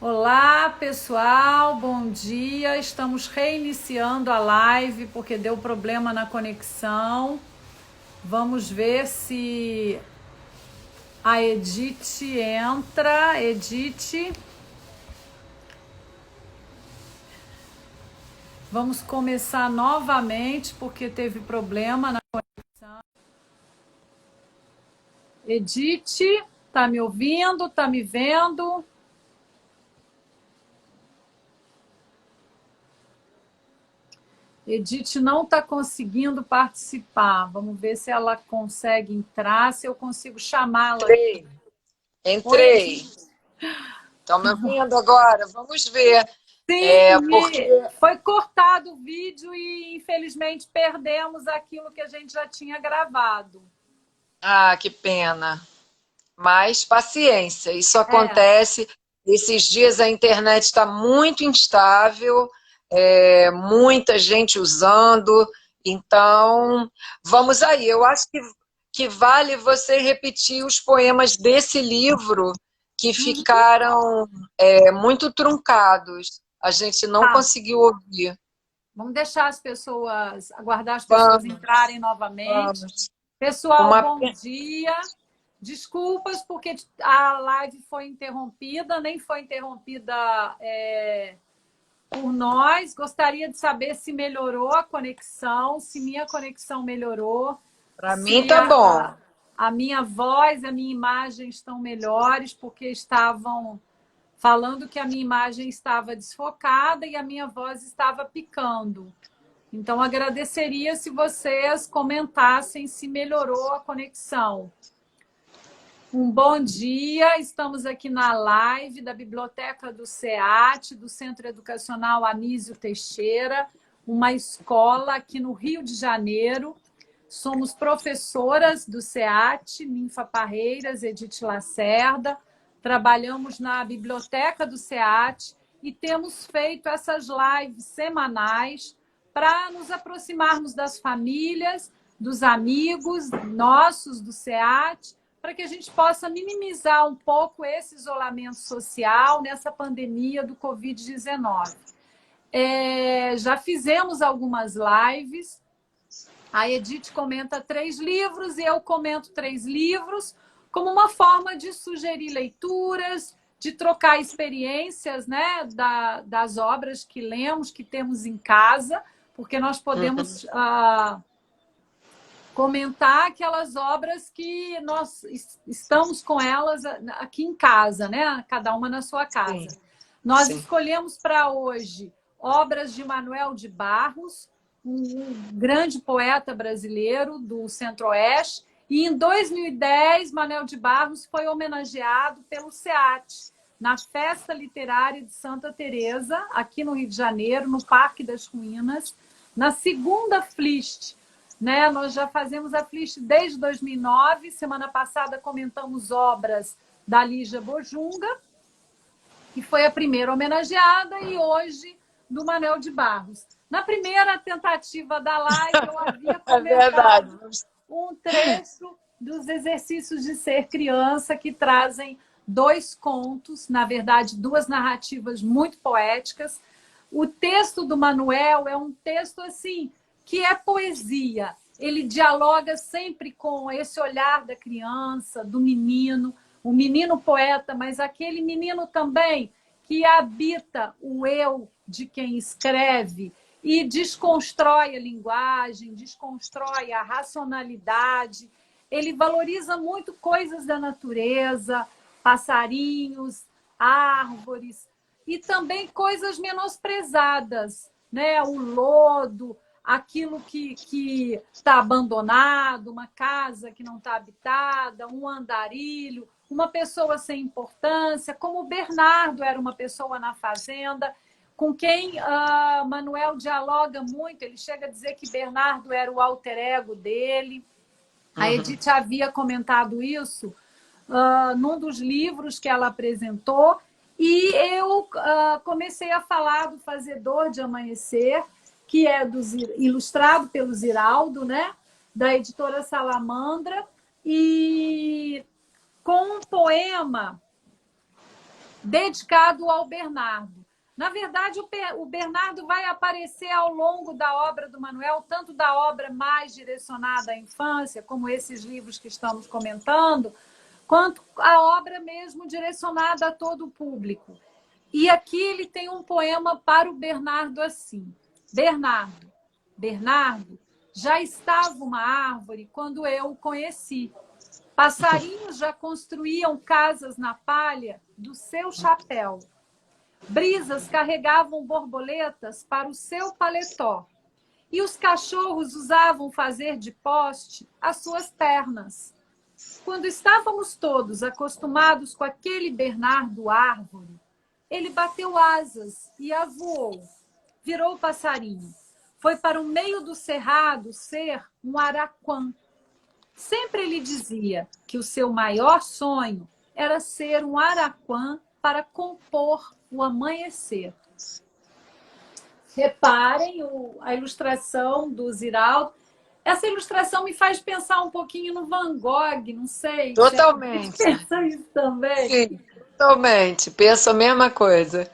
Olá, pessoal, bom dia. Estamos reiniciando a live porque deu problema na conexão. Vamos ver se a Edith entra. Edith, vamos começar novamente porque teve problema na conexão. Edith, tá me ouvindo? Tá me vendo? Edith não está conseguindo participar. Vamos ver se ela consegue entrar, se eu consigo chamá-la. Entrei. Estão me ouvindo agora? Vamos ver. Sim, Porque... foi cortado o vídeo e infelizmente perdemos aquilo que a gente já tinha gravado. Ah, que pena. Mas paciência, isso É. acontece. Esses dias a internet está muito instável, muita gente usando. Então, vamos aí. Eu acho que vale você repetir os poemas desse livro que ficaram muito truncados. A gente não Tá. conseguiu ouvir. Vamos deixar as pessoas, aguardar as pessoas entrarem novamente. Vamos. Pessoal, Uma... bom dia. Desculpas porque a live foi interrompida, nem foi interrompida por nós. Gostaria de saber se melhorou a conexão, se minha conexão melhorou. Para mim Se tá bom. a minha voz, a minha imagem estão melhores, porque estavam falando que a minha imagem estava desfocada e a minha voz estava picando. Então, agradeceria se vocês comentassem se melhorou a conexão. Um bom dia, estamos aqui na live da Biblioteca do SEAT, do Centro Educacional Anísio Teixeira, uma escola aqui no Rio de Janeiro. Somos professoras do SEAT, Ninfa Parreiras, Edith Lacerda, trabalhamos na Biblioteca do SEAT e temos feito essas lives semanais para nos aproximarmos das famílias, dos amigos nossos do SEAT, para que a gente possa minimizar um pouco esse isolamento social nessa pandemia do Covid-19. Já fizemos algumas lives, a Edith comenta 3 livros e eu comento 3 livros, como uma forma de sugerir leituras, de trocar experiências, né, das obras que lemos, que temos em casa, porque nós podemos comentar aquelas obras que nós estamos com elas aqui em casa, né? Cada uma na sua casa. Sim. Nós escolhemos para hoje obras de Manuel de Barros, um grande poeta brasileiro do Centro-Oeste, e em 2010 Manuel de Barros foi homenageado pelo SEAT, na Festa Literária de Santa Teresa, aqui no Rio de Janeiro, no Parque das Ruínas, na segunda Flist. Né? Nós já fazemos a Flist desde 2009. Semana passada comentamos obras da Lígia Bojunga, que foi a primeira homenageada, e hoje do Manuel de Barros. Na primeira tentativa da live, eu havia comentado um trecho dos Exercícios de Ser Criança, que trazem 2 contos, na verdade, 2 narrativas muito poéticas. O texto do Manuel é um texto assim, que é poesia. Ele dialoga sempre com esse olhar da criança, do menino, o menino poeta, mas aquele menino também que habita o eu de quem escreve e desconstrói a linguagem, desconstrói a racionalidade. Ele valoriza muito coisas da natureza, passarinhos, árvores, e também coisas menosprezadas, né? O lodo, aquilo que está abandonado, uma casa que não está habitada, um andarilho, uma pessoa sem importância, como Bernardo era uma pessoa na fazenda, com quem Manuel dialoga muito. Ele chega a dizer que Bernardo era o alter ego dele. A Edith havia comentado isso num dos livros que ela apresentou, e eu comecei a falar do Fazedor de Amanhecer, que é ilustrado pelo Ziraldo, né? Da editora Salamandra, e com um poema dedicado ao Bernardo. Na verdade, o Bernardo vai aparecer ao longo da obra do Manuel, tanto da obra mais direcionada à infância, como esses livros que estamos comentando, quanto a obra mesmo direcionada a todo o público. E aqui ele tem um poema para o Bernardo assim. Bernardo, já estava uma árvore quando eu o conheci. Passarinhos já construíam casas na palha do seu chapéu. Brisas carregavam borboletas para o seu paletó. E os cachorros usavam fazer de poste as suas pernas. Quando estávamos todos acostumados com aquele Bernardo árvore, ele bateu asas e avoou. Virou passarinho. Foi para o meio do cerrado ser um araquã. Sempre ele dizia que o seu maior sonho era ser um araquã para compor o amanhecer. Reparem a ilustração do Ziraldo. Essa ilustração me faz pensar um pouquinho no Van Gogh, não sei. Totalmente. Você pensa isso também? Sim, totalmente. Penso a mesma coisa.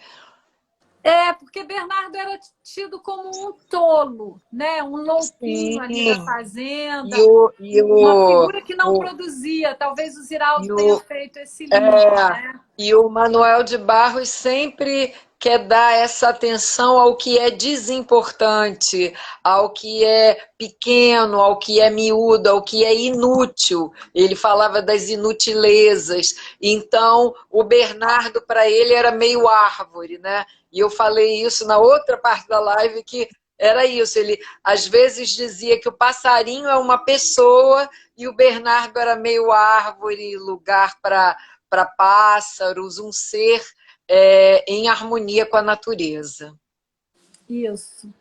Porque Bernardo era tido como um tolo, né? Um louquinho ali da fazenda. Uma figura que não produzia. Talvez o Ziraldo tenha feito esse livro, né? E o Manuel de Barros sempre quer dar essa atenção ao que é desimportante, ao que é pequeno, ao que é miúdo, ao que é inútil. Ele falava das inutilezas. Então, o Bernardo, para ele, era meio árvore, né? E eu falei isso na outra parte da live, que era isso. Ele, às vezes, dizia que o passarinho é uma pessoa e o Bernardo era meio árvore, lugar para pássaros, um ser em harmonia com a natureza. Isso.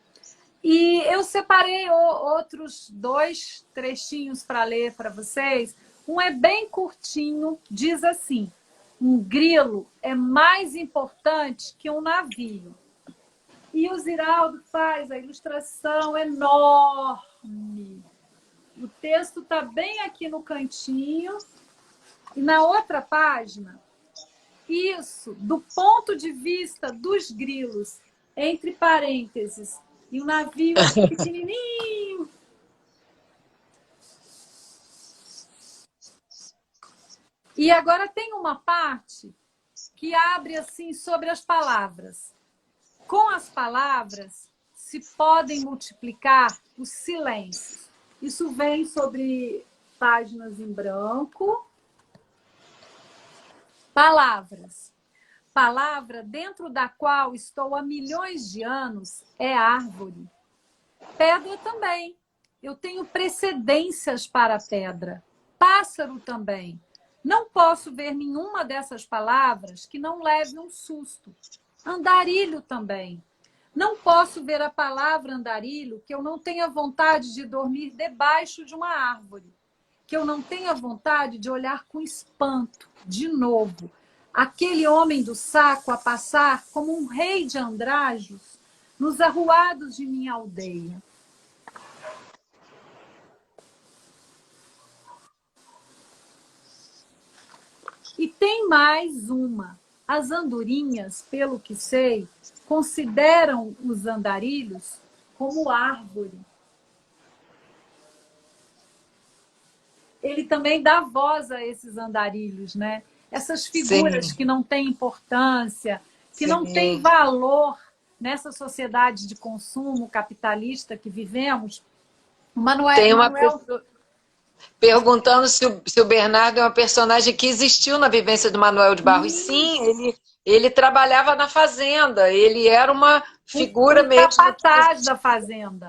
E eu separei outros 2 trechinhos para ler para vocês. Um é bem curtinho, diz assim: um grilo é mais importante que um navio. E o Ziraldo faz a ilustração enorme. O texto está bem aqui no cantinho. E na outra página, isso, do ponto de vista dos grilos, entre parênteses, e o navio pequenininho. E agora tem uma parte que abre assim sobre as palavras. Com as palavras se podem multiplicar os silêncios. Isso vem sobre páginas em branco. Palavras. Palavra dentro da qual estou há milhões de anos é árvore. Pedra também. Eu tenho precedências para a pedra. Pássaro também. Não posso ver nenhuma dessas palavras que não leve um susto. Andarilho também. Não posso ver a palavra andarilho que eu não tenha vontade de dormir debaixo de uma árvore. Que eu não tenha vontade de olhar com espanto, de novo, aquele homem do saco a passar como um rei de andrajos nos arruados de minha aldeia. E tem mais uma. As andorinhas, pelo que sei, consideram os andarilhos como árvore. Ele também dá voz a esses andarilhos, né? Essas figuras que não têm importância, que não têm valor nessa sociedade de consumo capitalista que vivemos. O Manuel... pessoa perguntando se o Bernardo é uma personagem que existiu na vivência do Manuel de Barros. Sim, ele trabalhava na fazenda, ele era uma figura mesmo. Capataz da fazenda.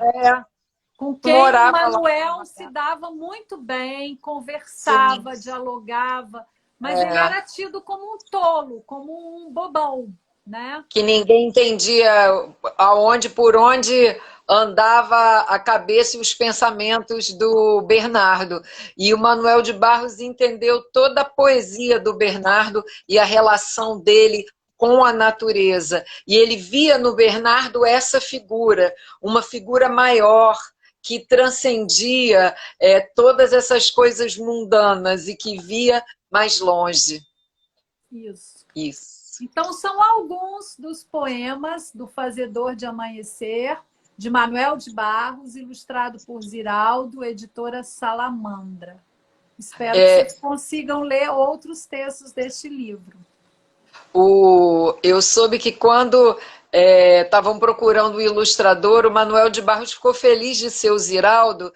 Com quem o Manuel se dava muito bem, conversava, dialogava, mas ele era tido como um tolo, como um bobão, né? Que ninguém entendia por onde andava a cabeça e os pensamentos do Bernardo. E o Manuel de Barros entendeu toda a poesia do Bernardo e a relação dele com a natureza. E ele via no Bernardo essa figura, uma figura maior, que transcendia todas essas coisas mundanas e que via mais longe. Isso. Isso. Então, são alguns dos poemas do Fazedor de Amanhecer, de Manuel de Barros, ilustrado por Ziraldo, editora Salamandra. Espero que vocês consigam ler outros textos deste livro. Eu soube que quando estavam procurando o ilustrador, o Manuel de Barros ficou feliz de ser o Ziraldo,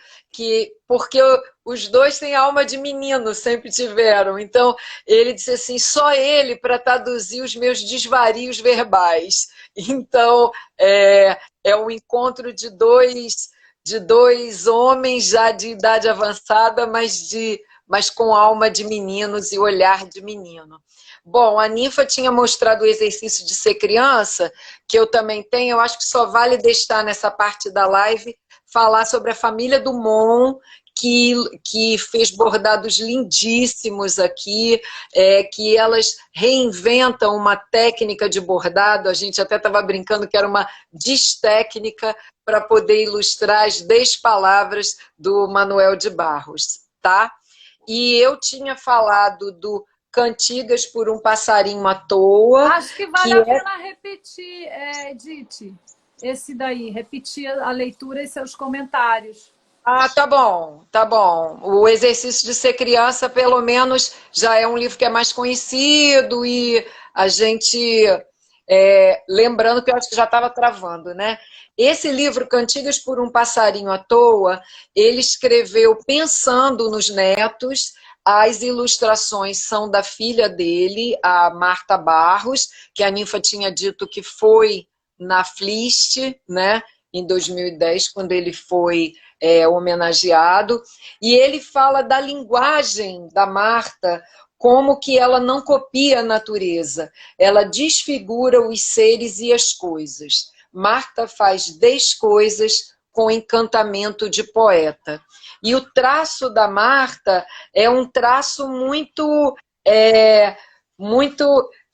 porque os dois têm alma de menino, sempre tiveram. Então, ele disse assim, só ele para traduzir os meus desvarios verbais. Então, é um encontro de dois homens já de idade avançada, mas com alma de meninos e olhar de menino. Bom, a Ninfa tinha mostrado o exercício de ser criança, que eu também tenho, eu acho que só vale deixar nessa parte da live, falar sobre a família do Mon, que fez bordados lindíssimos aqui, que elas reinventam uma técnica de bordado, a gente até estava brincando que era uma distécnica para poder ilustrar as 10 palavras do Manuel de Barros, tá? E eu tinha falado do Cantigas por um Passarinho à Toa. Acho que vale a pena repetir, Edith, esse daí, repetir a leitura e seus comentários. Ah, tá bom, tá bom. O Exercício de Ser Criança, pelo menos, já é um livro que é mais conhecido e a gente, lembrando que eu acho que já estava travando, né? Esse livro, Cantigas por um Passarinho à Toa, ele escreveu pensando nos netos. As ilustrações são da filha dele, a Marta Barros, que a Ninfa tinha dito que foi na Flist, né, em 2010, quando ele foi homenageado. E ele fala da linguagem da Marta, como que ela não copia a natureza, ela desfigura os seres e as coisas. Marta faz 10 coisas com encantamento de poeta. E o traço da Marta é um traço muito,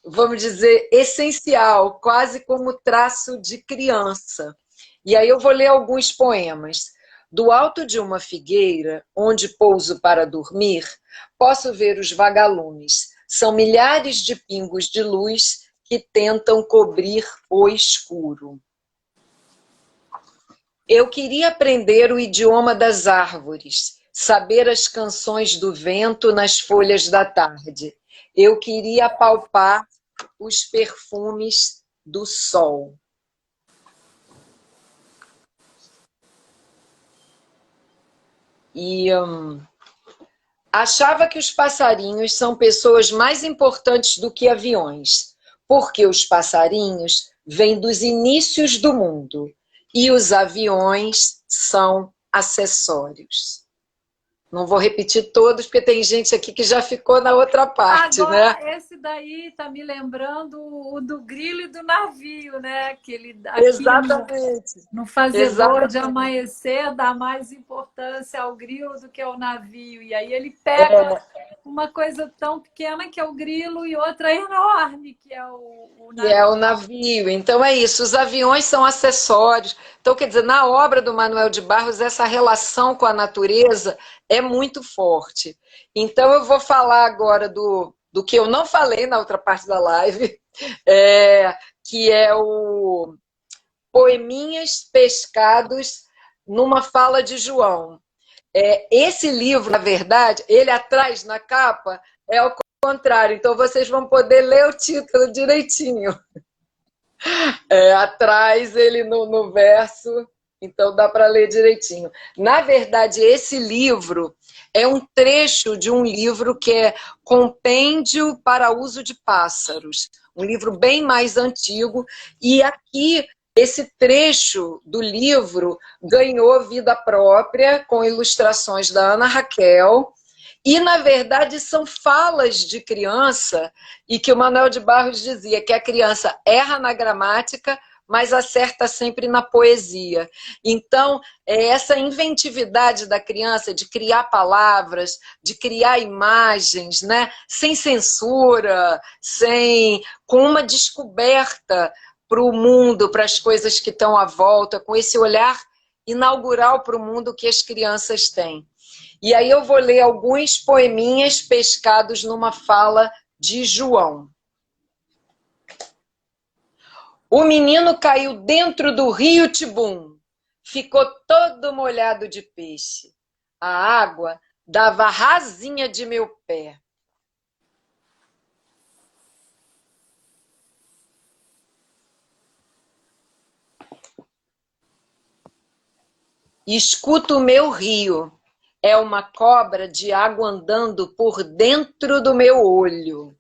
vamos dizer, essencial, quase como traço de criança. E aí eu vou ler alguns poemas. Do alto de uma figueira, onde pouso para dormir, posso ver os vagalumes. São milhares de pingos de luz que tentam cobrir o escuro. Eu queria aprender o idioma das árvores, saber as canções do vento nas folhas da tarde. Eu queria apalpar os perfumes do sol. E achava que os passarinhos são pessoas mais importantes do que aviões, porque os passarinhos vêm dos inícios do mundo. E os aviões são acessórios. Não vou repetir todos, porque tem gente aqui que já ficou na outra parte, agora, né? Esse daí está me lembrando o do grilo e do navio, né? Que ele, Exatamente. No Fazedor de Amanhecer, dá mais importância ao grilo do que ao navio. E aí ele pega uma coisa tão pequena que é o grilo e outra enorme que é o navio. Que é o navio. Então é isso, os aviões são acessórios. Então, quer dizer, na obra do Manuel de Barros, essa relação com a natureza é muito forte. Então eu vou falar agora do que eu não falei na outra parte da live, que é o Poeminhas Pescados numa Fala de João. Esse livro, na verdade, ele atrás, na capa, é ao contrário. Então, vocês vão poder ler o título direitinho. Atrás, ele no verso, então dá para ler direitinho. Na verdade, esse livro é um trecho de um livro que é Compêndio para Uso de Pássaros, um livro bem mais antigo, e aqui esse trecho do livro ganhou vida própria com ilustrações da Ana Raquel e, na verdade, são falas de criança e que o Manuel de Barros dizia que a criança erra na gramática, mas acerta sempre na poesia. Então, essa inventividade da criança de criar palavras, de criar imagens, né? Sem censura, com uma descoberta para o mundo, para as coisas que estão à volta, com esse olhar inaugural para o mundo que as crianças têm. E aí eu vou ler alguns poeminhas pescados numa fala de João. O menino caiu dentro do rio Tibum, ficou todo molhado de peixe. A água dava a rasinha de meu pé. Escuto o meu rio, é uma cobra de água andando por dentro do meu olho.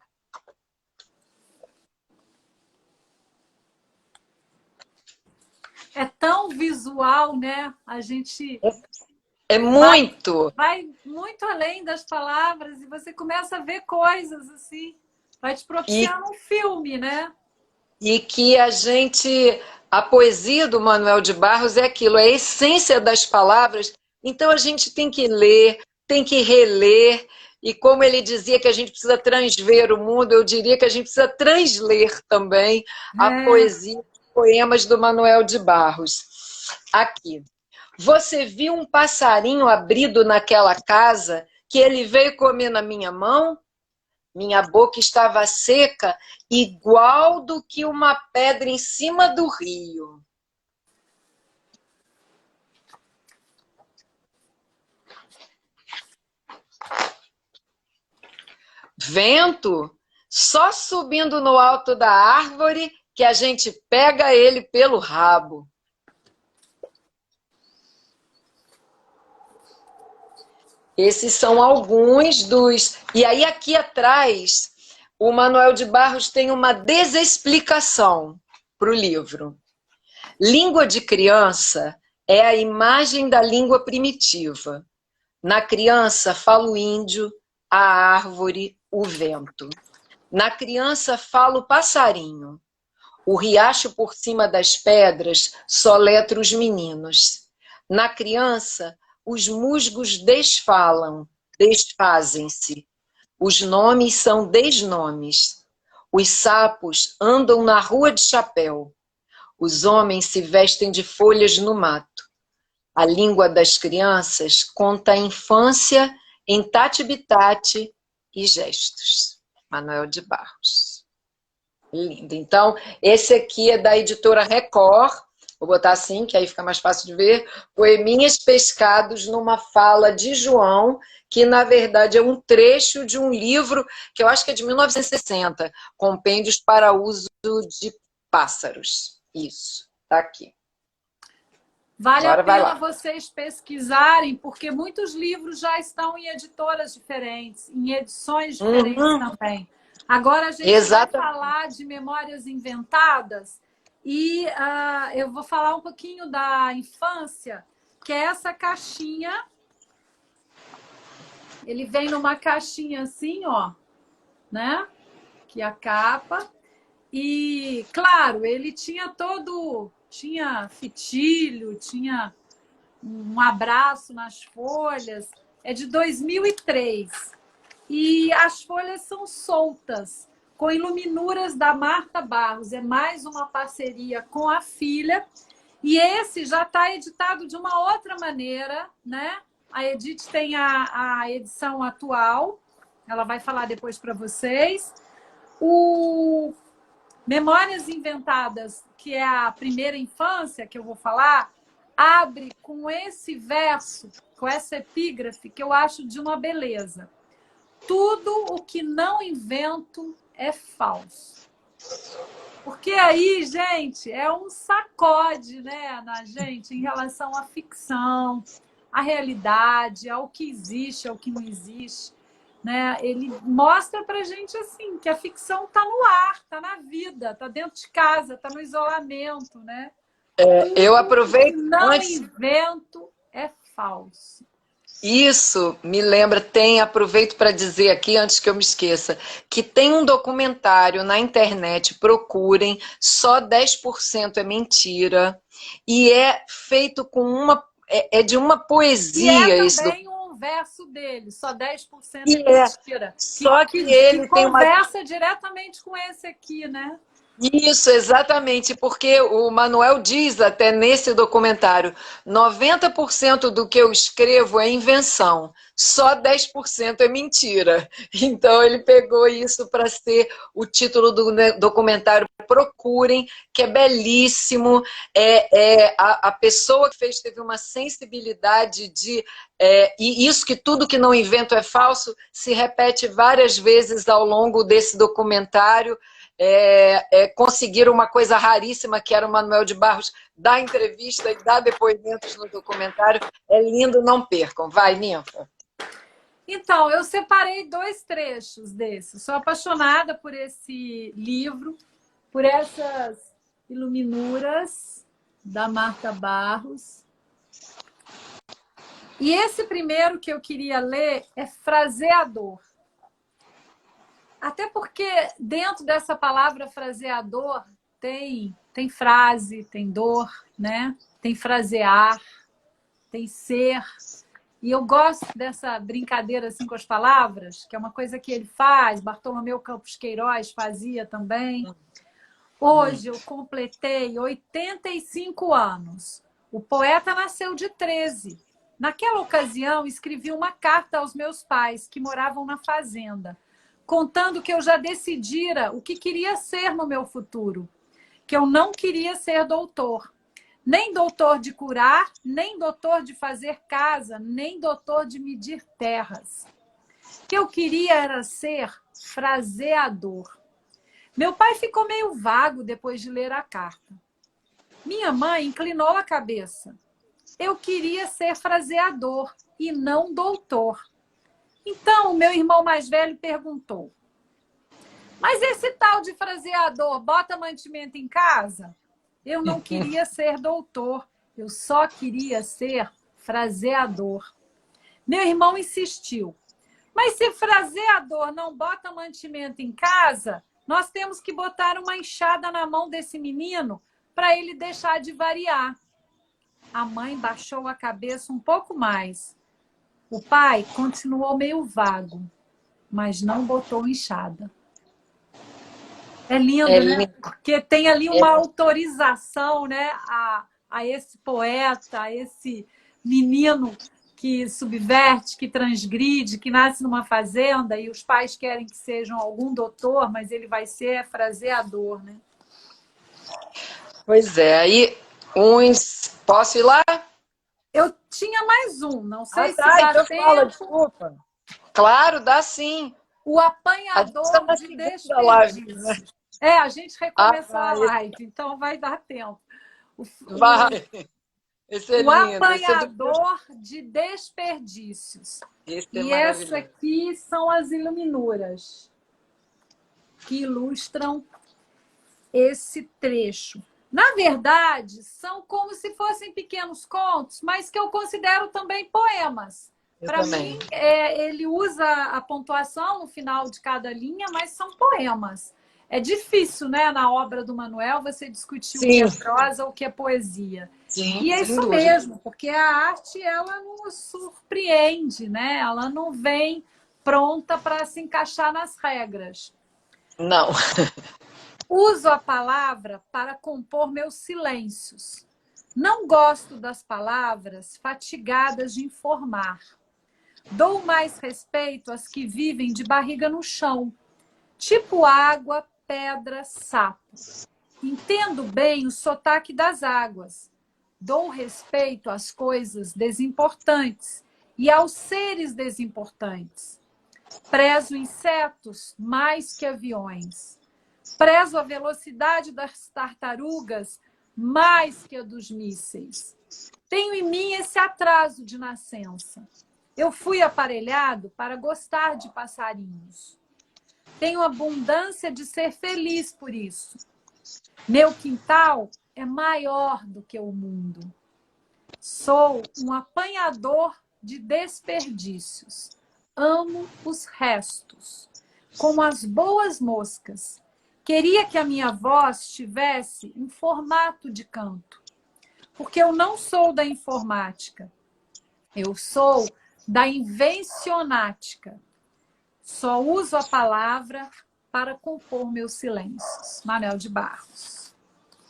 É tão visual, né? A gente É muito. vai muito além das palavras e você começa a ver coisas assim. Vai te propiciar um filme, né? E que a poesia do Manuel de Barros é aquilo, é a essência das palavras. Então a gente tem que ler, tem que reler. E como ele dizia que a gente precisa transver o mundo, eu diria que a gente precisa transler também a poesia, os poemas do Manuel de Barros. Aqui. Você viu um passarinho abrido naquela casa que ele veio comer na minha mão? Minha boca estava seca, igual do que uma pedra em cima do rio. Vento, só subindo no alto da árvore que a gente pega ele pelo rabo. Esses são alguns dos... E aí aqui atrás, o Manuel de Barros tem uma desexplicação para o livro. Língua de criança é a imagem da língua primitiva. Na criança fala o índio, a árvore, o vento. Na criança fala o passarinho. O riacho por cima das pedras soletra os meninos. Na criança, os musgos desfalam, desfazem-se. Os nomes são desnomes. Os sapos andam na rua de chapéu. Os homens se vestem de folhas no mato. A língua das crianças conta a infância em tati-bitate e gestos. Manuel de Barros. Lindo. Então, esse aqui é da editora Record. Vou botar assim, que aí fica mais fácil de ver. Poeminhas pescados numa fala de João, que na verdade é um trecho de um livro que eu acho que é de 1960, Compêndios para uso de pássaros. Isso, tá aqui. Vale a pena vocês pesquisarem, porque muitos livros já estão em editoras diferentes, em edições diferentes também. Agora a gente vai falar de Memórias Inventadas e eu vou falar um pouquinho da infância, que é essa caixinha. Ele vem numa caixinha assim, ó, né? Que é a capa. E, claro, ele tinha tinha fitilho, tinha um abraço nas folhas. É de 2003. E as folhas são soltas, com iluminuras da Marta Barros. É mais uma parceria com a filha. E esse já está editado de uma outra maneira, né? A Edith tem a edição atual. Ela vai falar depois para vocês. O Memórias Inventadas, que é a primeira infância que eu vou falar, abre com esse verso, com essa epígrafe, que eu acho de uma beleza. Tudo o que não invento é falso. Porque aí, gente, é um sacode, né, na gente em relação à ficção, à realidade, ao que existe, ao que não existe. Né? Ele mostra pra gente assim, que a ficção está no ar, está na vida, está dentro de casa, está no isolamento. Né? Eu aproveito... Não invento é falso. Isso me lembra, aproveito para dizer aqui, antes que eu me esqueça, que tem um documentário na internet, procurem, só 10% é mentira, e é feito com de uma poesia. E também um verso dele, só 10% é mentira. Só que ele conversa diretamente com esse aqui, né? Isso, exatamente, porque o Manuel diz até nesse documentário, 90% do que eu escrevo é invenção, só 10% é mentira. Então ele pegou isso para ser o título do documentário. Procurem, que é belíssimo. A pessoa que fez teve uma sensibilidade de... e isso que tudo que não invento é falso, se repete várias vezes ao longo desse documentário. Conseguiram uma coisa raríssima, que era o Manuel de Barros dar entrevista e dar depoimentos no documentário. É lindo, não percam. Vai, Ninfa. Então, eu separei 2 trechos desse. Sou apaixonada por esse livro, por essas iluminuras da Marta Barros. E esse primeiro que eu queria ler é fraseador. Até porque dentro dessa palavra fraseador tem frase, tem dor, né? Tem frasear, tem ser. E eu gosto dessa brincadeira assim com as palavras, que é uma coisa que ele faz, Bartolomeu Campos Queiroz fazia também. Hoje eu completei 85 anos. O poeta nasceu de 13. Naquela ocasião, escrevi uma carta aos meus pais, que moravam na fazenda, contando que eu já decidira o que queria ser no meu futuro, que eu não queria ser doutor, nem doutor de curar, nem doutor de fazer casa, nem doutor de medir terras. O que eu queria era ser fraseador. Meu pai ficou meio vago depois de ler a carta. Minha mãe inclinou a cabeça. Eu queria ser fraseador e não doutor. Então, o meu irmão mais velho perguntou: mas esse tal de fraseador bota mantimento em casa? Eu não queria ser doutor, eu só queria ser fraseador. Meu irmão insistiu: mas se fraseador não bota mantimento em casa, nós temos que botar uma enxada na mão desse menino para ele deixar de variar. A mãe baixou a cabeça um pouco mais. O pai continuou meio vago, mas não botou enxada. É lindo, né? Porque tem ali uma autorização, né, a esse poeta, a esse menino que subverte, que transgride, que nasce numa fazenda e os pais querem que sejam algum doutor, mas ele vai ser fraseador, né? Pois é, aí uns... Posso ir lá? Eu tinha mais um, não sei se Tá, dá então tempo. fala, desculpa. Claro, dá sim. O apanhador de desperdícios. A gente recomeçou a live, então vai dar tempo. Vai. Esse é o lindo. apanhador de desperdícios. E essa aqui são as iluminuras que ilustram esse trecho. Na verdade, são como se fossem pequenos contos, mas que eu considero também poemas. Para mim, ele usa a pontuação no final de cada linha, mas são poemas. É difícil, né, na obra do Manuel, você discutir o que é prosa ou o que é poesia. Sim, e é isso mesmo, porque a arte, ela nos surpreende, né? Ela não vem pronta para se encaixar nas regras. Não. Uso a palavra para compor meus silêncios. Não gosto das palavras fatigadas de informar. Dou mais respeito às que vivem de barriga no chão, tipo água, pedra, sapo. Entendo bem o sotaque das águas. Dou respeito às coisas desimportantes e aos seres desimportantes. Prezo insetos mais que aviões. Prezo a velocidade das tartarugas mais que a dos mísseis. Tenho em mim esse atraso de nascença. Eu fui aparelhado para gostar de passarinhos. Tenho abundância de ser feliz por isso. Meu quintal é maior do que o mundo. Sou um apanhador de desperdícios. Amo os restos, como as boas moscas. Queria que a minha voz estivesse em formato de canto, porque eu não sou da informática. Eu sou da invencionática. Só uso a palavra para compor meus silêncios. Manuel de Barros.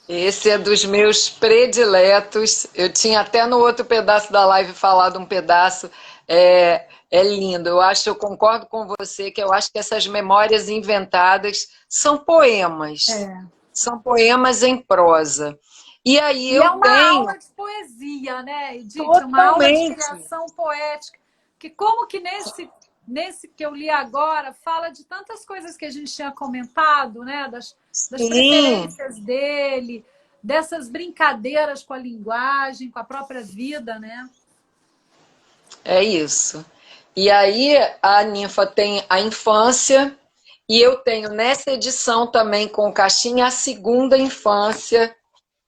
Esse é dos meus prediletos. Eu tinha até no outro pedaço da live falado um pedaço. É lindo. Eu concordo com você, que eu acho que essas memórias inventadas são poemas. São poemas em prosa. E aí é uma aula de poesia, né, Edith? Totalmente. Uma aula de criação poética. Que como que nesse que eu li agora, fala de tantas coisas que a gente tinha comentado, né? Das preferências dele, dessas brincadeiras com a linguagem, com a própria vida, né? É isso. E aí a ninfa tem a infância, e eu tenho nessa edição também com o Caixinha a segunda infância,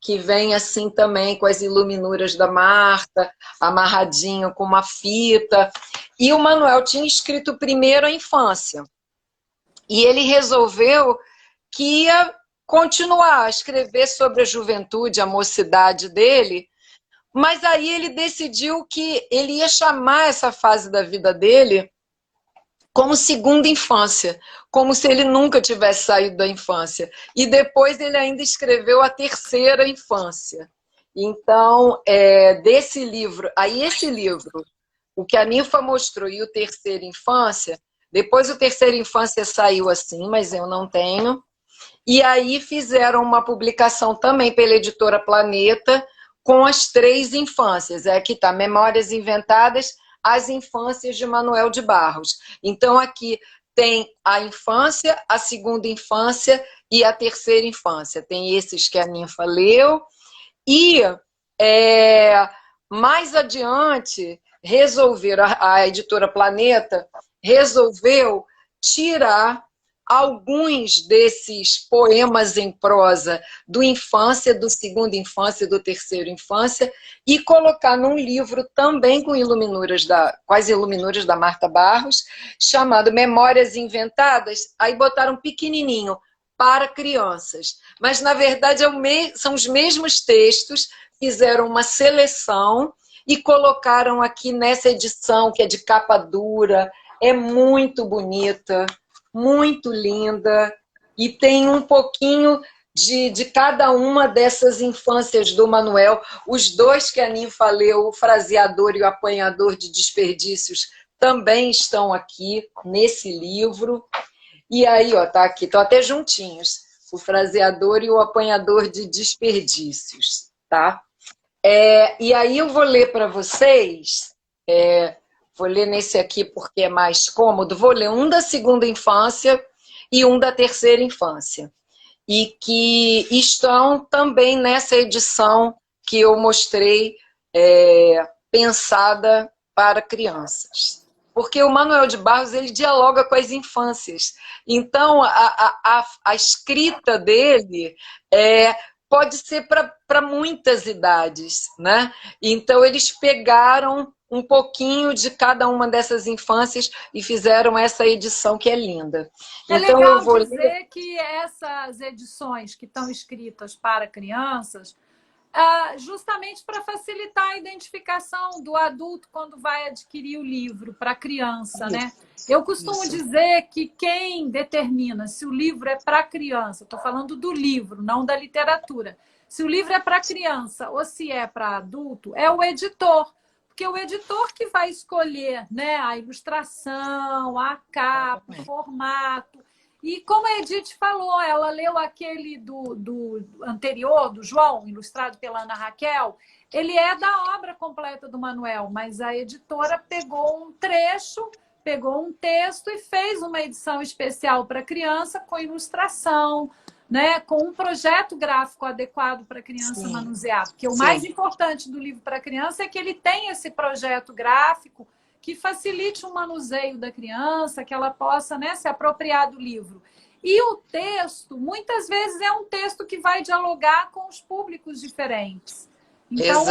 que vem assim também com as iluminuras da Marta, amarradinho com uma fita. E o Manuel tinha escrito primeiro a infância. E ele resolveu que ia continuar a escrever sobre a juventude, a mocidade dele, mas aí ele decidiu que ele ia chamar essa fase da vida dele como segunda infância, como se ele nunca tivesse saído da infância. E depois ele ainda escreveu a terceira infância. Então, desse livro, aí esse livro, o que a ninfa mostrou e o terceira infância, depois o terceira infância saiu assim, mas eu não tenho. E aí fizeram uma publicação também pela editora Planeta com as três infâncias. Aqui está, Memórias Inventadas, as infâncias de Manuel de Barros. Então aqui tem a infância, a segunda infância e a terceira infância. Tem esses que a ninfa leu. E mais adiante, a editora Planeta resolveu tirar alguns desses poemas em prosa do infância, do segunda infância e do terceiro infância e colocar num livro também com as iluminuras da Marta Barros, chamado Memórias Inventadas, aí botaram pequenininho, para crianças. Mas, na verdade, são os mesmos textos, fizeram uma seleção e colocaram aqui nessa edição, que é de capa dura, é muito bonita, muito linda, e tem um pouquinho de cada uma dessas infâncias do Manuel. Os dois que a ninfa leu, o Fraseador e o Apanhador de Desperdícios, também estão aqui nesse livro. E aí, ó, tá aqui, estão até juntinhos, o Fraseador e o Apanhador de Desperdícios, tá? E aí eu vou ler para vocês, vou ler nesse aqui porque é mais cômodo, vou ler um da segunda infância e um da terceira infância, e que estão também nessa edição que eu mostrei, pensada para crianças. Porque o Manuel de Barros, ele dialoga com as infâncias. Então, a escrita dele pode ser para muitas idades, né? Então, eles pegaram um pouquinho de cada uma dessas infâncias e fizeram essa edição que é linda. Então, legal eu vou dizer que essas edições que estão escritas para crianças, justamente para facilitar a identificação do adulto quando vai adquirir o livro para a criança, né? Eu costumo dizer que quem determina se o livro é para criança, estou falando do livro, não da literatura, se o livro é para criança ou se é para adulto, é o editor, porque é o editor que vai escolher, né, a ilustração, a capa, o formato. E como a Edith falou, ela leu aquele do anterior, do João, ilustrado pela Ana Raquel, ele é da obra completa do Manuel, mas a editora pegou um trecho, pegou um texto e fez uma edição especial para criança com ilustração, né, com um projeto gráfico adequado para a criança manusear. Porque o mais importante do livro para criança é que ele tem esse projeto gráfico que facilite o manuseio da criança, que ela possa, né, se apropriar do livro. E o texto, muitas vezes, é um texto que vai dialogar com os públicos diferentes. Então,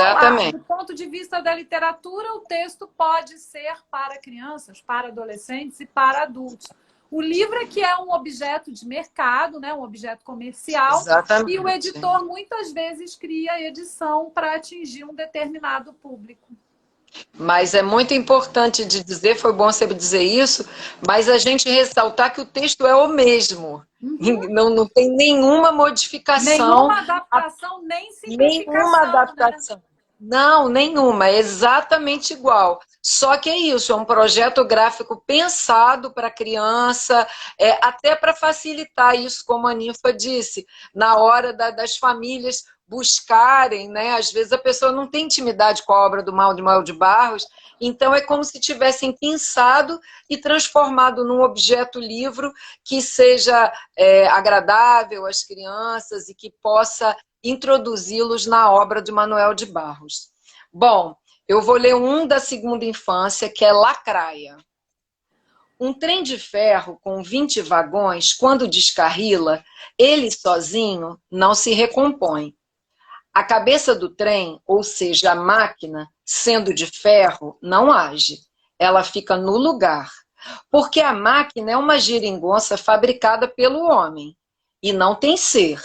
do ponto de vista da literatura, o texto pode ser para crianças, para adolescentes e para adultos. O livro é que é um objeto de mercado, né, um objeto comercial, e o editor muitas vezes cria edição para atingir um determinado público. Mas é muito importante de dizer, foi bom você dizer isso, mas a gente ressaltar que o texto é o mesmo. Não tem nenhuma modificação, Nenhuma adaptação, nem nenhuma simplificação, né? adaptação. Não, nenhuma, é exatamente igual. Só que é isso, é um projeto gráfico pensado para criança, até para facilitar isso, como a Ninfa disse, na hora das famílias buscarem, né? Às vezes a pessoa não tem intimidade com a obra do Manuel de Barros, então é como se tivessem pensado e transformado num objeto livro que seja agradável às crianças e que possa introduzi-los na obra de Manuel de Barros. Bom, eu vou ler um da segunda infância, que é Lacraia. Um trem de ferro com 20 vagões, quando descarrila, ele sozinho não se recompõe. A cabeça do trem, ou seja, a máquina, sendo de ferro, não age. Ela fica no lugar. Porque a máquina é uma geringonça fabricada pelo homem. E não tem ser.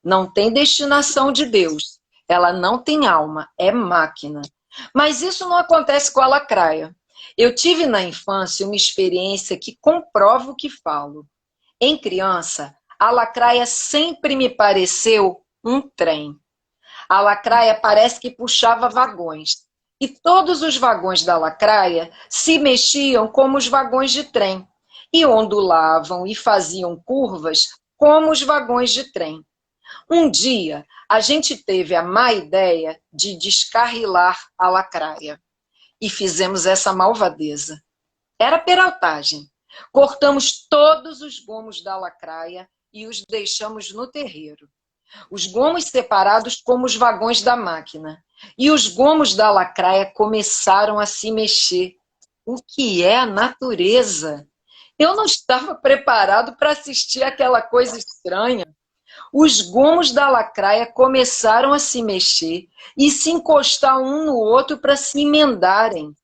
Não tem destinação de Deus. Ela não tem alma. É máquina. Mas isso não acontece com a lacraia. Eu tive na infância uma experiência que comprova o que falo. Em criança, a lacraia sempre me pareceu um trem. A lacraia parece que puxava vagões. E todos os vagões da lacraia se mexiam como os vagões de trem. E ondulavam e faziam curvas como os vagões de trem. Um dia, a gente teve a má ideia de descarrilar a lacraia. E fizemos essa malvadeza. Era peraltagem. Cortamos todos os gomos da lacraia e os deixamos no terreiro. Os gomos separados como os vagões da máquina. E os gomos da lacraia começaram a se mexer. O que é a natureza? Eu não estava preparado para assistir aquela coisa estranha. Os gomos da lacraia começaram a se mexer e se encostar um no outro para se emendarem.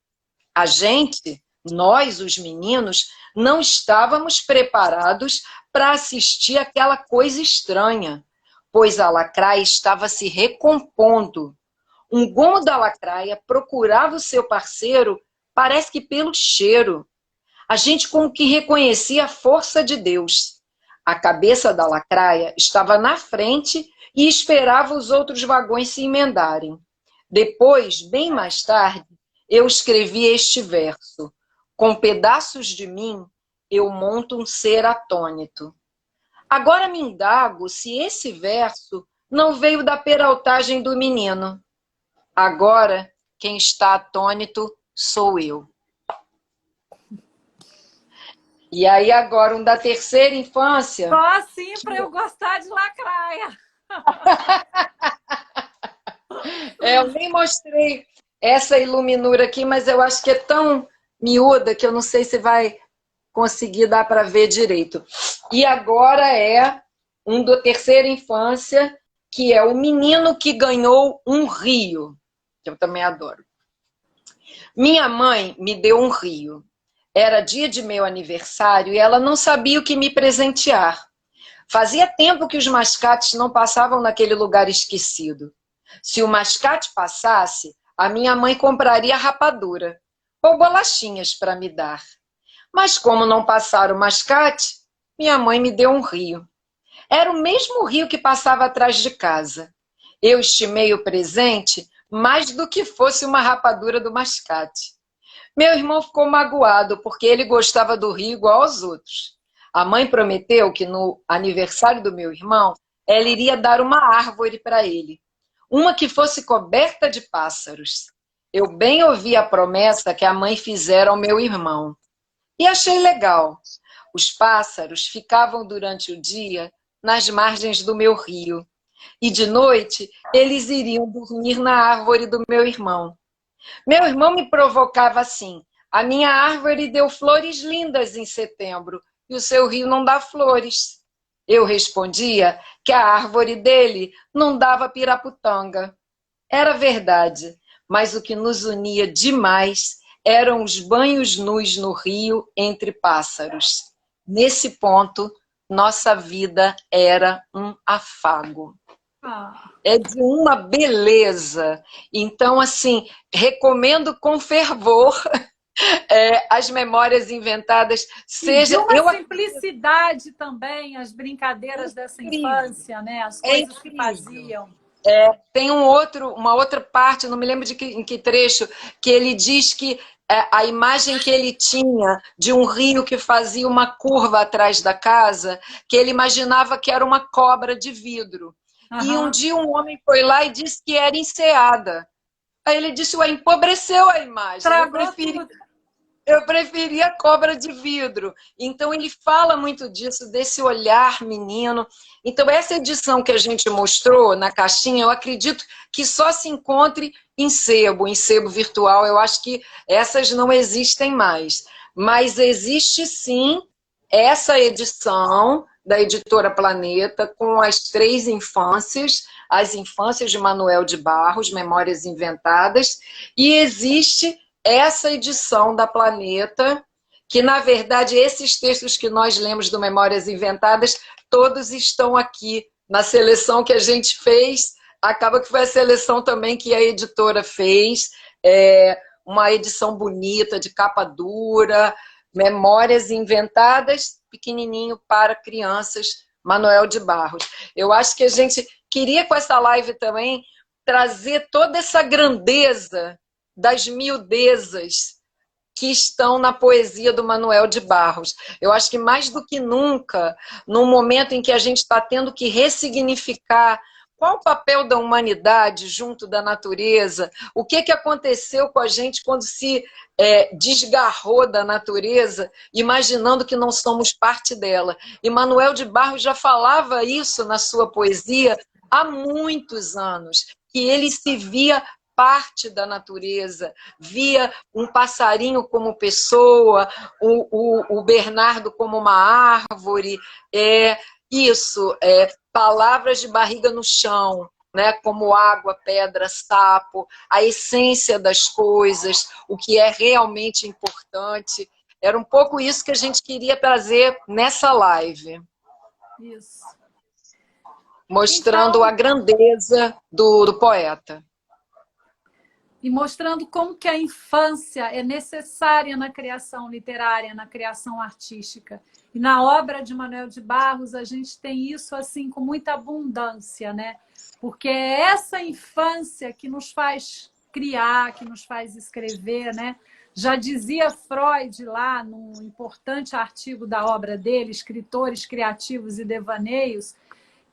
A gente, nós, os meninos, não estávamos preparados para assistir aquela coisa estranha, pois a lacraia estava se recompondo. Um gomo da lacraia procurava o seu parceiro, parece que pelo cheiro. A gente como que reconhecia a força de Deus. A cabeça da lacraia estava na frente e esperava os outros vagões se emendarem. Depois, bem mais tarde, eu escrevi este verso. Com pedaços de mim, eu monto um ser atônito. Agora me indago se esse verso não veio da peraltagem do menino. Agora, quem está atônito sou eu. E aí agora um da terceira infância. Só assim para eu gostar de lacraia. Eu nem mostrei essa iluminura aqui, mas eu acho que é tão miúda que eu não sei se vai conseguir dar para ver direito. E agora é um da terceira infância, que é o menino que ganhou um rio, que eu também adoro. Minha mãe me deu um rio. Era dia de meu aniversário e ela não sabia o que me presentear. Fazia tempo que os mascates não passavam naquele lugar esquecido. Se o mascate passasse, a minha mãe compraria rapadura ou bolachinhas para me dar. Mas como não passaram o mascate, minha mãe me deu um rio. Era o mesmo rio que passava atrás de casa. Eu estimei o presente mais do que fosse uma rapadura do mascate. Meu irmão ficou magoado porque ele gostava do rio igual aos outros. A mãe prometeu que no aniversário do meu irmão, ela iria dar uma árvore para ele. Uma que fosse coberta de pássaros. Eu bem ouvi a promessa que a mãe fizera ao meu irmão. E achei legal. Os pássaros ficavam durante o dia nas margens do meu rio. E de noite, eles iriam dormir na árvore do meu irmão. Meu irmão me provocava assim. A minha árvore deu flores lindas em setembro e o seu rio não dá flores. Eu respondia que a árvore dele não dava piraputanga. Era verdade, mas o que nos unia demais eram os banhos nus no rio entre pássaros. Nesse ponto, nossa vida era um afago. Ah, É de uma beleza. Então, assim, recomendo com fervor as memórias inventadas. e de Seja, uma eu simplicidade também, as brincadeiras dessa incrível, infância, né? As é coisas que incrível. faziam. Tem uma outra parte, não me lembro em que trecho, que ele diz que a imagem que ele tinha de um rio que fazia uma curva atrás da casa, que ele imaginava que era uma cobra de vidro. E um Aham. dia um homem foi lá e disse que era enseada. Aí ele disse, ué, empobreceu a imagem. Tragou tudo. Eu preferia cobra de vidro. Então, ele fala muito disso, desse olhar menino. Então, essa edição que a gente mostrou na caixinha, eu acredito que só se encontre em sebo virtual. Eu acho que essas não existem mais. Mas existe sim essa edição da editora Planeta, com as 3 infâncias, as infâncias de Manuel de Barros, Memórias Inventadas, e existe essa edição da Planeta, que na verdade esses textos que nós lemos do Memórias Inventadas, todos estão aqui na seleção que a gente fez, acaba que foi a seleção também que a editora fez, uma edição bonita, de capa dura, Memórias Inventadas, pequenininho para crianças, Manuel de Barros. Eu acho que a gente queria com essa live também trazer toda essa grandeza das miudezas que estão na poesia do Manuel de Barros. Eu acho que mais do que nunca, num momento em que a gente está tendo que ressignificar qual o papel da humanidade junto da natureza, o que aconteceu com a gente quando se desgarrou da natureza, imaginando que não somos parte dela. E Manuel de Barros já falava isso na sua poesia há muitos anos, que ele se via parte da natureza, via um passarinho como pessoa, o Bernardo como uma árvore, palavras de barriga no chão, né, como água, pedra, sapo, a essência das coisas, o que é realmente importante. Era um pouco isso que a gente queria trazer nessa live. Isso. Mostrando a Então, grandeza do poeta. e mostrando como que a infância é necessária na criação literária, na criação artística. E na obra de Manuel de Barros, a gente tem isso assim com muita abundância, né? Porque é essa infância que nos faz criar, que nos faz escrever, né? Já dizia Freud lá, num importante artigo da obra dele, Escritores Criativos e Devaneios,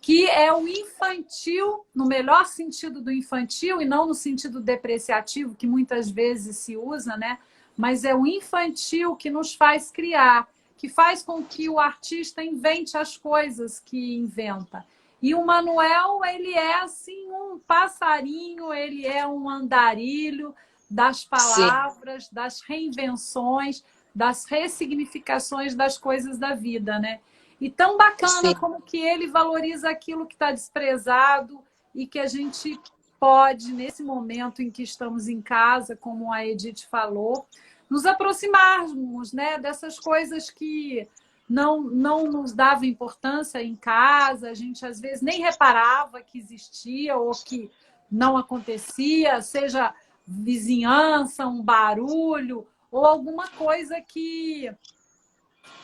que é o infantil, no melhor sentido do infantil, e não no sentido depreciativo, que muitas vezes se usa, né? Mas é o infantil que nos faz criar, que faz com que o artista invente as coisas que inventa. E o Manuel, ele é assim um passarinho, ele é um andarilho das Sim, palavras, das reinvenções, das ressignificações das coisas da vida, né? E tão bacana sim. como que ele valoriza aquilo que está desprezado e que a gente pode, nesse momento em que estamos em casa, como a Edith falou, nos aproximarmos, né, dessas coisas que não nos dava importância em casa, a gente às vezes nem reparava que existia ou que não acontecia, seja vizinhança, um barulho ou alguma coisa que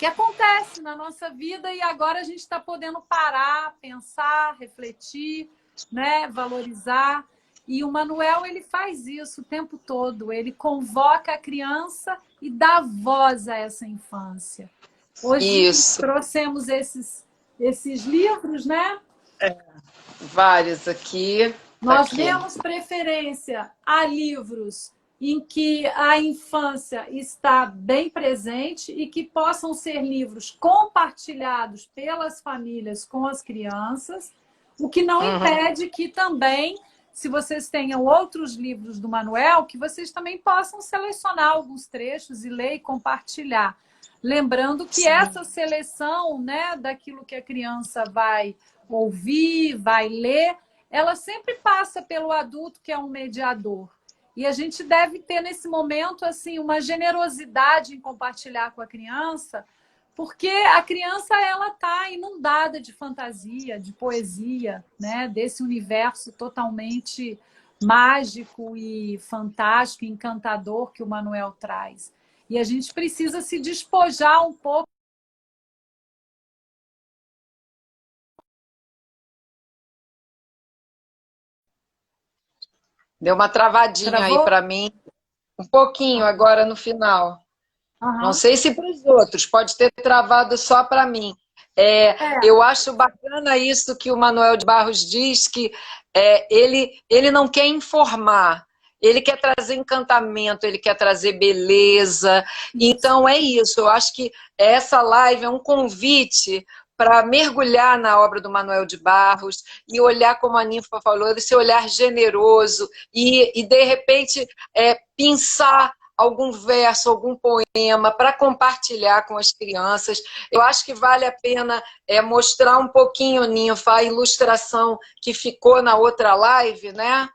acontece na nossa vida e agora a gente está podendo parar, pensar, refletir, né, valorizar. E o Manuel, ele faz isso o tempo todo, ele convoca a criança e dá voz a essa infância. Hoje Isso. trouxemos esses livros, né? Vários aqui. Tá Nós aqui. demos preferência a livros em que a infância está bem presente e que possam ser livros compartilhados pelas famílias com as crianças, o que não impede que também, se vocês tenham outros livros do Manuel, que vocês também possam selecionar alguns trechos e ler e compartilhar. Lembrando que essa seleção, né, daquilo que a criança vai ouvir, vai ler, ela sempre passa pelo adulto, que é um mediador. E a gente deve ter, nesse momento, assim, uma generosidade em compartilhar com a criança, porque a criança ela está inundada de fantasia, de poesia, né? Desse universo totalmente mágico e fantástico, encantador que o Manuel traz. E a gente precisa se despojar um pouco. Deu uma travadinha aí Travou? para mim, um pouquinho agora no final. Não Uhum. sei se para os outros, pode ter travado só para mim. É, Eu acho bacana isso que o Manuel de Barros diz, que ele não quer informar, ele quer trazer encantamento, ele quer trazer beleza. isso. Então é isso, eu acho que essa live é um convite para mergulhar na obra do Manuel de Barros e olhar, como a Ninfa falou, esse olhar generoso e de repente, pensar algum verso, algum poema para compartilhar com as crianças. Eu acho que vale a pena mostrar um pouquinho, Ninfa, a ilustração que ficou na outra live, né?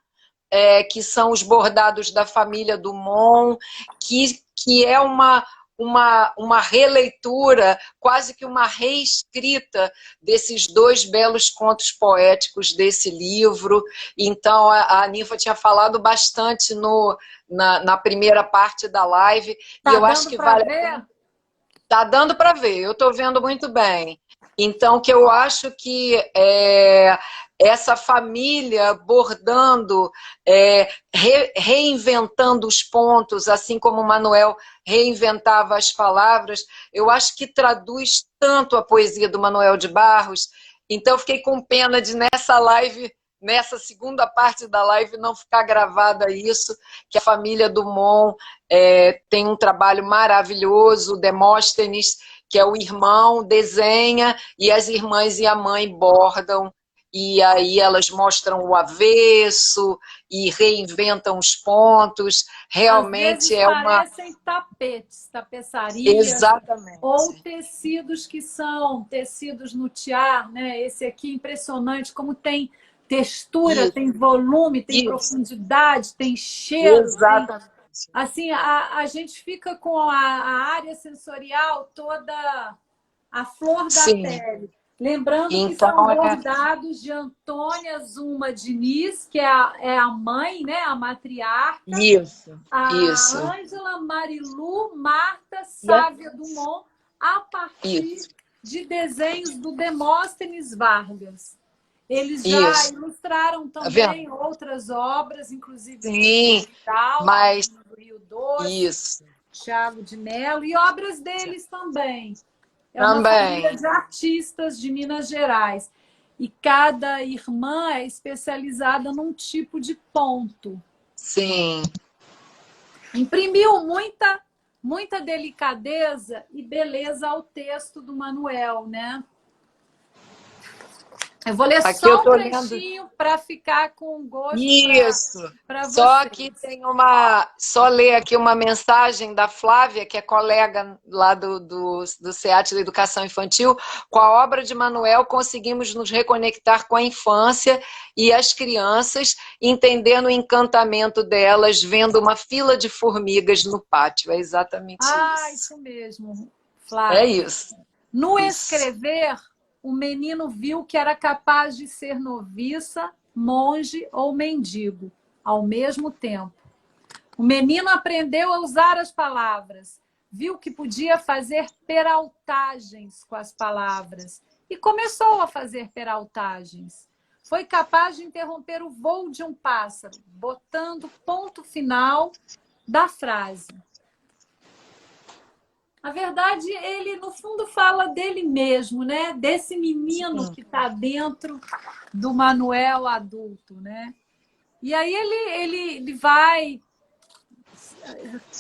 Que são os bordados da família Dumont, que é uma releitura, quase que uma reescrita desses dois belos contos poéticos desse livro. Então, a Ninfa tinha falado bastante na primeira parte da live, e Tá eu acho dando que para vale a ver? pena. Tá dando para ver, eu estou vendo muito bem. Então, que eu acho que essa família bordando, reinventando os pontos, assim como o Manuel reinventava as palavras, eu acho que traduz tanto a poesia do Manuel de Barros. Então, eu fiquei com pena de nessa live, nessa segunda parte da live, não ficar gravada isso, que a família Dumont tem um trabalho maravilhoso, o Demóstenes, que é o irmão, desenha, e as irmãs e a mãe bordam, e aí elas mostram o avesso e reinventam os pontos. Às Realmente vezes é uma... parecem tapetes, tapeçarias ou Exatamente. tecidos que são tecidos no tiar, né? Esse aqui impressionante como tem textura, Isso, tem volume, tem isso. profundidade, tem cheiro, tem Exatamente. assim a gente fica com a área sensorial toda a flor da Sim. pele. Lembrando que são Então, bordados de Antônia Zuma Diniz, que é a mãe, né, a matriarca, isso, isso, a Ângela Marilu Marta yes, Sávia Dumont, a partir isso, de desenhos do Demóstenes Vargas. Eles já isso. ilustraram Tá vendo? também outras obras, inclusive de Sim, Vidal, a mas Menina do Rio Doce, isso Tiago de Mello, e obras deles também. É uma família também. de artistas de Minas Gerais. E cada irmã é especializada num tipo de ponto. Sim. Imprimiu muita delicadeza e beleza ao texto do Manuel, né? Eu vou ler Aqui eu só um tô lendo. trechinho para ficar com gosto Isso. para Só aqui vocês. tem só ler aqui uma mensagem da Flávia, que é colega lá do SEAT da Educação Infantil. Com a obra de Manuel, conseguimos nos reconectar com a infância e as crianças, entendendo o encantamento delas, vendo uma fila de formigas no pátio. É exatamente Ah, isso. isso mesmo, É Flávia. isso. No Isso. escrever, o menino viu que era capaz de ser noviça, monge ou mendigo, ao mesmo tempo. O menino aprendeu a usar as palavras, viu que podia fazer peraltagens com as palavras e começou a fazer peraltagens. Foi capaz de interromper o voo de um pássaro, botando ponto final da frase. Na verdade, ele, no fundo, fala dele mesmo, né? Desse menino Sim. que está dentro do Manuel adulto, né? E aí ele vai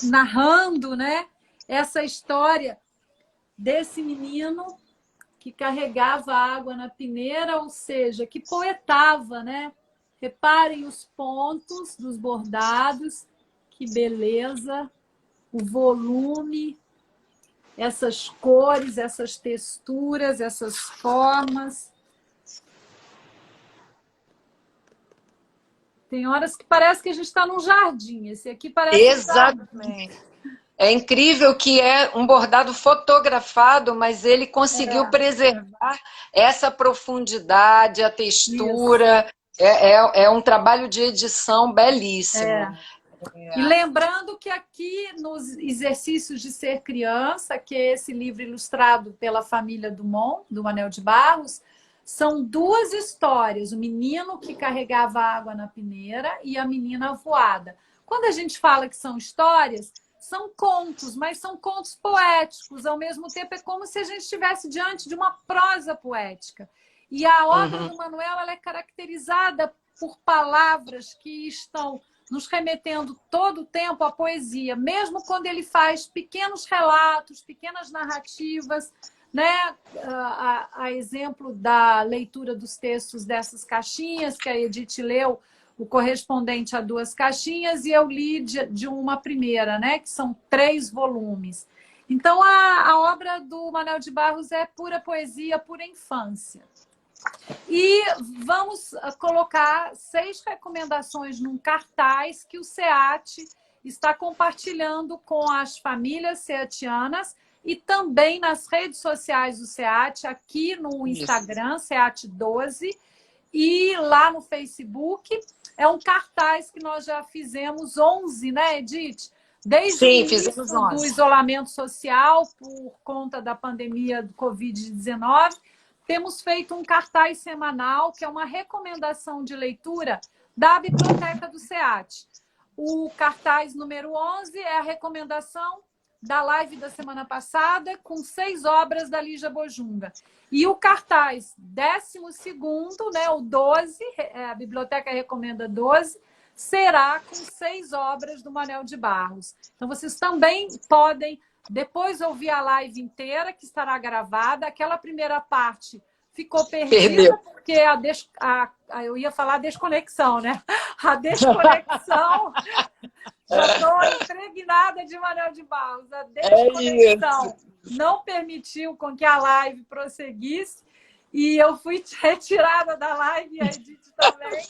narrando, né, essa história desse menino que carregava água na peneira, ou seja, que poetava, né? Reparem os pontos dos bordados, que beleza, o volume, essas cores, essas texturas, essas formas. Tem horas que parece que a gente está num jardim. Esse aqui parece um jardim. Exatamente. É incrível que é um bordado fotografado, mas ele conseguiu preservar essa profundidade, a Isso. textura. É um trabalho de edição belíssimo. E lembrando que aqui nos exercícios de ser criança, que é esse livro ilustrado pela família Dumont, do Manel de Barros, são duas histórias, o menino que carregava água na peneira e a menina voada. Quando a gente fala que são histórias, são contos, mas são contos poéticos. Ao mesmo tempo, é como se a gente estivesse diante de uma prosa poética. E a obra do Manuel ela é caracterizada por palavras que estão nos remetendo todo o tempo à poesia, mesmo quando ele faz pequenos relatos, pequenas narrativas, né? A exemplo da leitura dos textos dessas caixinhas, que a Edith leu, o correspondente a 2 caixinhas, e eu li de uma primeira, né? Que são 3 volumes. Então, a obra do Manel de Barros é pura poesia, pura infância. E vamos colocar 6 recomendações num cartaz que o SEAT está compartilhando com as famílias seatianas e também nas redes sociais do SEAT, aqui no Instagram, SEAT12, e lá no Facebook. É um cartaz que nós já fizemos 11, né, Edith? Desde o início do isolamento social por conta da pandemia do Covid-19, temos feito um cartaz semanal, que é uma recomendação de leitura da Biblioteca do SEAT. O cartaz número 11 é a recomendação da live da semana passada, com 6 obras da Lígia Bojunga. E o cartaz 12º, né, o 12, a Biblioteca recomenda 12, será com 6 obras do Manel de Barros. Então, vocês também podem depois ouvir a live inteira, que estará gravada. Aquela primeira parte ficou perdida, porque eu ia falar desconexão, né? A desconexão, já estou impregnada de Manel de Barros. A desconexão não permitiu com que a live prosseguisse, e eu fui retirada da live, e a Edith também.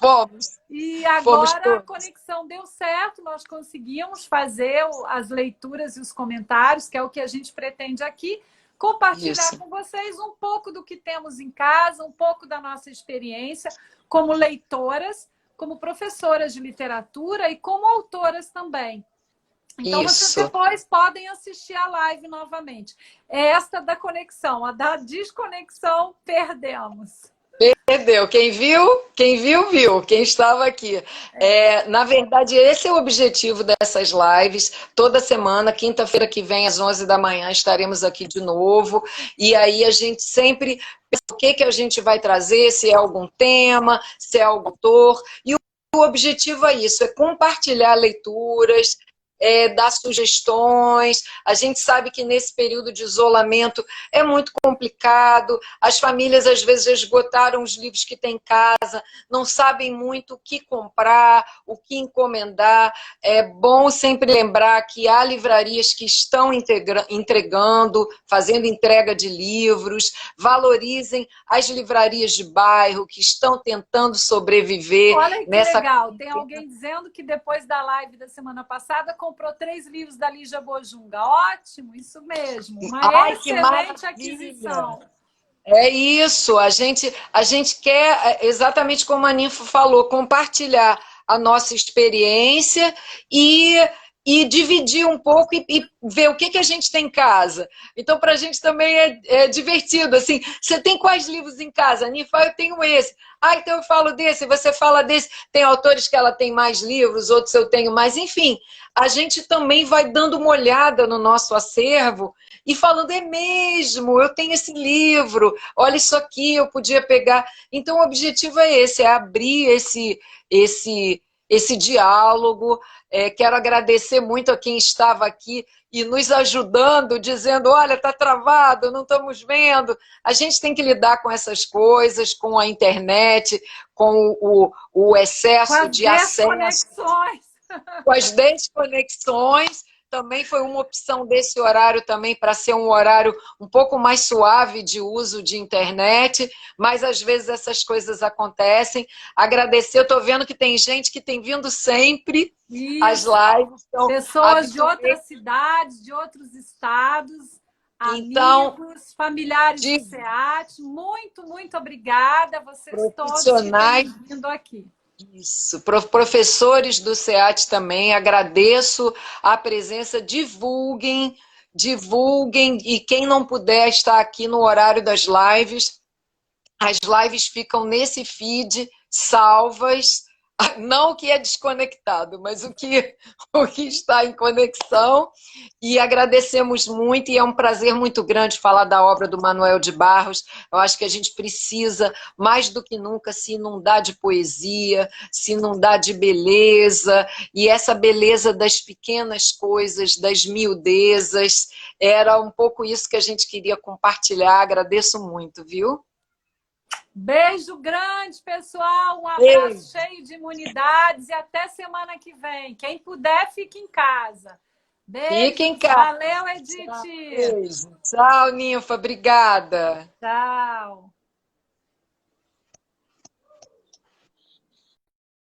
E agora a conexão deu certo, nós conseguimos fazer as leituras e os comentários, que é o que a gente pretende aqui, compartilhar com vocês um pouco do que temos em casa, um pouco da nossa experiência como leitoras, como professoras de literatura e como autoras também. Então, vocês depois podem assistir a live novamente. Esta da conexão, a da desconexão, perdemos. Perdeu. Quem viu, viu. Quem estava aqui. Na verdade, esse é o objetivo dessas lives. Toda semana, quinta-feira que vem, às 11 da manhã, estaremos aqui de novo. E aí a gente sempre pensa o que a gente vai trazer, se é algum tema, se é algum autor. E o objetivo é isso, é compartilhar leituras, dar sugestões. A gente sabe que nesse período de isolamento é muito complicado, as famílias às vezes esgotaram os livros que têm em casa, não sabem muito o que comprar, o que encomendar. É bom sempre lembrar que há livrarias que estão entregando, fazendo entrega de livros. Valorizem as livrarias de bairro que estão tentando sobreviver. Olha que legal, tem alguém dizendo que depois da live da semana passada comprou 3 livros da Lígia Bojunga. Ótimo, isso mesmo. Uma excelente aquisição. É isso, a gente quer, exatamente como a Ninfa falou, compartilhar a nossa experiência e dividir um pouco e ver o que a gente tem em casa. Então, para a gente também é divertido. Assim, você tem quais livros em casa? Ninfa, eu tenho esse. Então eu falo desse, você fala desse. Tem autores que ela tem mais livros, outros eu tenho mais. Enfim, a gente também vai dando uma olhada no nosso acervo e falando, é mesmo, eu tenho esse livro, olha isso aqui, eu podia pegar. Então, o objetivo é esse, é abrir esse diálogo. Quero agradecer muito a quem estava aqui e nos ajudando, dizendo, olha, está travado, não estamos vendo. A gente tem que lidar com essas coisas, com a internet, com o excesso de acesso, com as desconexões. também foi uma opção desse horário também para ser um horário um pouco mais suave de uso de internet, mas às vezes essas coisas acontecem. Agradecer, eu estou vendo que tem gente que tem vindo sempre às Isso. lives. Então, Pessoas de outras cidades, de outros estados, então, amigos, familiares do de SEAT. Muito, muito obrigada a vocês todos que têm profissionais. vindo aqui. Isso, professores do SEAT também, agradeço a presença, divulguem, divulguem, e quem não puder estar aqui no horário das lives, as lives ficam nesse feed, salvas, não o que é desconectado, mas o que está em conexão, e agradecemos muito, e é um prazer muito grande falar da obra do Manuel de Barros. Eu acho que a gente precisa, mais do que nunca, se inundar de poesia, se inundar de beleza, e essa beleza das pequenas coisas, das miudezas, era um pouco isso que a gente queria compartilhar. Agradeço muito, viu? Beijo grande, pessoal. Um abraço Beijo. cheio de imunidades e até semana que vem. Quem puder, fique em casa. Fique em Beijos. casa. Valeu, Tchau, Edith. beijo. Tchau, Ninfa. Obrigada. Tchau.